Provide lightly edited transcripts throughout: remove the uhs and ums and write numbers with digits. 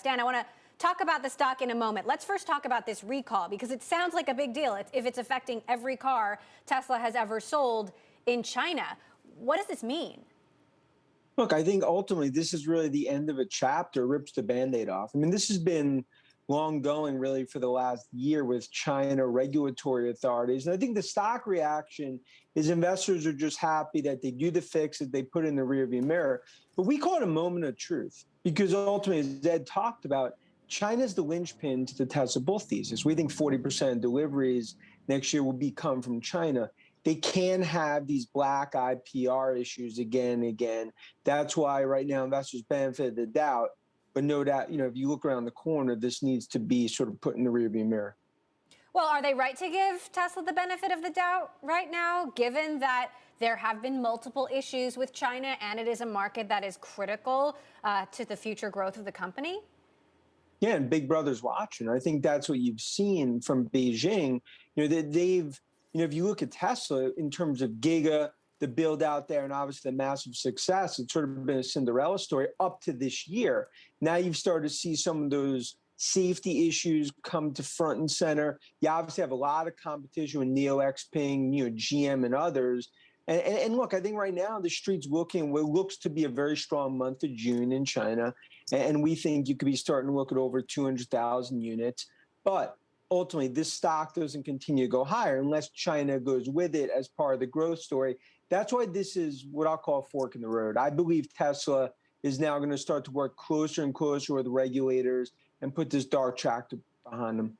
Dan, I want to talk about the stock in a moment. Let's first talk about this recall because it sounds like a big deal if it's affecting every car Tesla has ever sold in China. What does this mean? Look, I think ultimately this is really the end of a chapter, rips the Band-Aid off. I mean, this has been long going really for the last year with China regulatory authorities. And I think the stock reaction is investors are just happy that they do the fix, that they put it in the rearview mirror. But we call it a moment of truth because ultimately, as Ed talked about, China's the linchpin to the Tesla bull thesis. We think 40% of deliveries next year will come from China. They can have these black eye PR issues again and again. That's why right now investors benefit the doubt. But no doubt, if you look around the corner, this needs to be sort of put in the rearview mirror. Well, are they right to give Tesla the benefit of the doubt right now, given that there have been multiple issues with China and it is a market that is critical to the future growth of the company? Yeah, and Big Brother's watching. I think that's what you've seen from Beijing. That they've, if you look at Tesla in terms of Giga, the build out there, and obviously the massive success, it's sort of been a Cinderella story up to this year. Now you've started to see some of those safety issues come to front and center. You obviously have a lot of competition with Neo Xpeng, GM and others. And look, I think right now the street's looking what looks to be a very strong month of June in China. And we think you could be starting to look at over 200,000 units. But ultimately, this stock doesn't continue to go higher unless China goes with it as part of the growth story. That's why this is what I'll call a fork in the road. I believe Tesla is now going to start to work closer and closer with regulators and put this dark tractor behind them.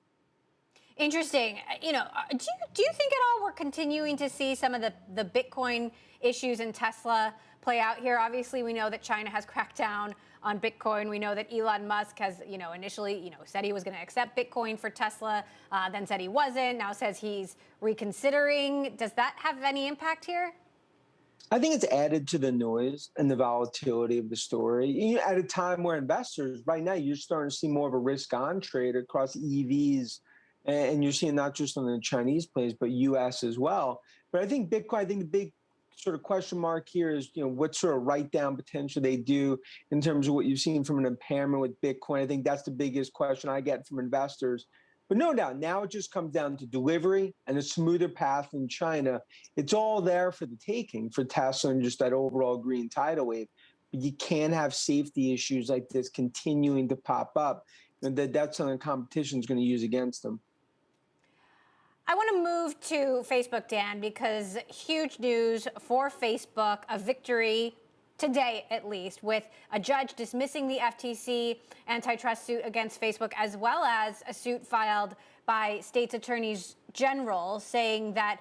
Interesting. Do you think at all we're continuing to see some of the Bitcoin issues in Tesla play out here? Obviously, we know that China has cracked down on Bitcoin. We know that Elon Musk has, initially, said he was going to accept Bitcoin for Tesla, then said he wasn't, now says he's reconsidering. Does that have any impact here? I think it's added to the noise and the volatility of the story. At a time where investors, right now, you're starting to see more of a risk-on trade across EVs, and you're seeing not just on the Chinese plays, but U.S. as well. But I think Bitcoin, the big sort of question mark here is, what sort of write-down potential they do in terms of what you've seen from an impairment with Bitcoin. I think that's the biggest question I get from investors. But no doubt, now it just comes down to delivery and a smoother path in China. It's all there for the taking for Tesla and just that overall green tidal wave. But you can't have safety issues like this continuing to pop up. And that's something competition is going to use against them. I want to move to Facebook, Dan, because huge news for Facebook, a victory today, at least, with a judge dismissing the FTC antitrust suit against Facebook, as well as a suit filed by states' attorneys general saying that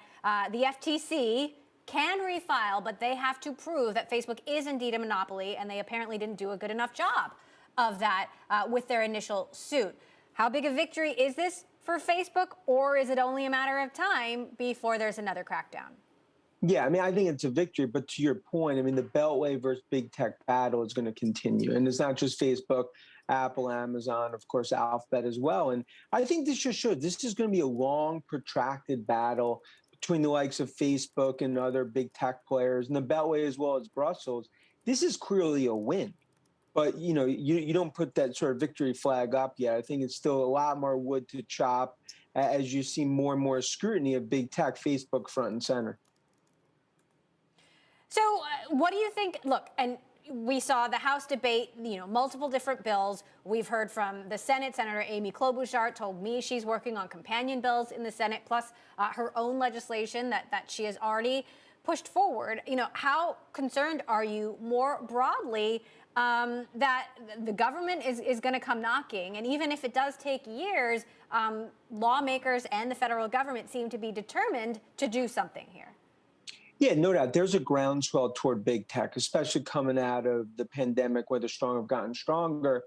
the FTC can refile, but they have to prove that Facebook is indeed a monopoly, and they apparently didn't do a good enough job of that with their initial suit. How big a victory is this for Facebook, or is it only a matter of time before there's another crackdown? Yeah, I think it's a victory, but to your point, the Beltway versus big tech battle is going to continue. And it's not just Facebook, Apple, Amazon, of course, Alphabet as well. And I think this just shows this is going to be a long, protracted battle between the likes of Facebook and other big tech players, and the Beltway as well as Brussels. This is clearly a win. But, you don't put that sort of victory flag up yet. I think it's still a lot more wood to chop as you see more and more scrutiny of big tech, Facebook front and center. So what do you think? Look, and we saw the House debate, multiple different bills. We've heard from the Senate. Senator Amy Klobuchar told me she's working on companion bills in the Senate, plus her own legislation that she has already pushed forward. How concerned are you more broadly that the government is going to come knocking? And even if it does take years, lawmakers and the federal government seem to be determined to do something here. Yeah, no doubt. There's a groundswell toward big tech, especially coming out of the pandemic where the strong have gotten stronger.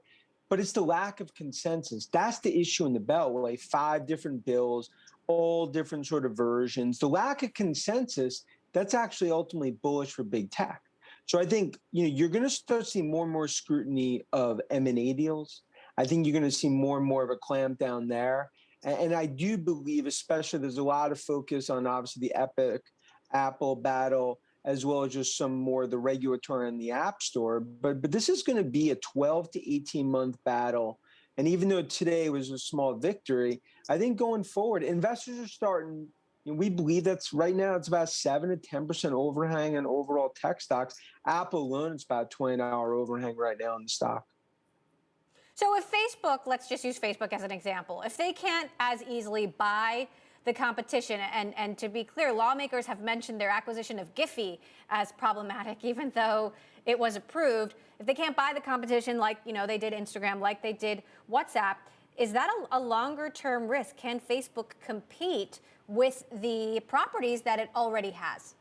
But it's the lack of consensus. That's the issue in the Beltway. 5 different bills, all different sort of versions. The lack of consensus, that's actually ultimately bullish for big tech. So I think you're going to start seeing more and more scrutiny of M&A deals. I think you're going to see more and more of a clampdown there. And I do believe, especially, there's a lot of focus on obviously the Epic Apple battle, as well as just some more of the regulatory in the App Store. But this is going to be a 12 to 18 month battle And even though today was a small victory, I think going forward, investors are starting. We believe that's right now it's about 7 to 10% overhang in overall tech stocks. Apple alone, it's about $20 overhang right now in the stock. So if Facebook, let's just use Facebook as an example, if they can't as easily buy the competition, and to be clear, lawmakers have mentioned their acquisition of Giphy as problematic, even though it was approved. If they can't buy the competition like they did Instagram, like they did WhatsApp, is that a longer-term risk? Can Facebook compete with the properties that it already has?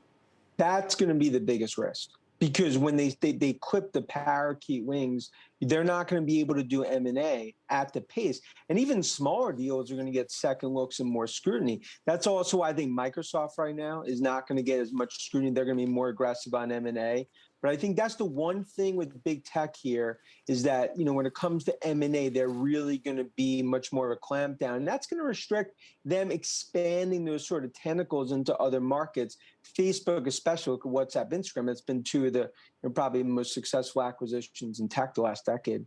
That's going to be the biggest risk, because when they clip the parakeet wings, they're not going to be able to do M&A at the pace. And even smaller deals are going to get second looks and more scrutiny. That's also why I think Microsoft right now is not going to get as much scrutiny. They're going to be more aggressive on M&A. But I think that's the one thing with big tech here is that, when it comes to M&A, they're really going to be much more of a clampdown. And that's going to restrict them expanding those sort of tentacles into other markets. Facebook, especially, look at WhatsApp, Instagram. It's been two of the probably most successful acquisitions in tech the last decade.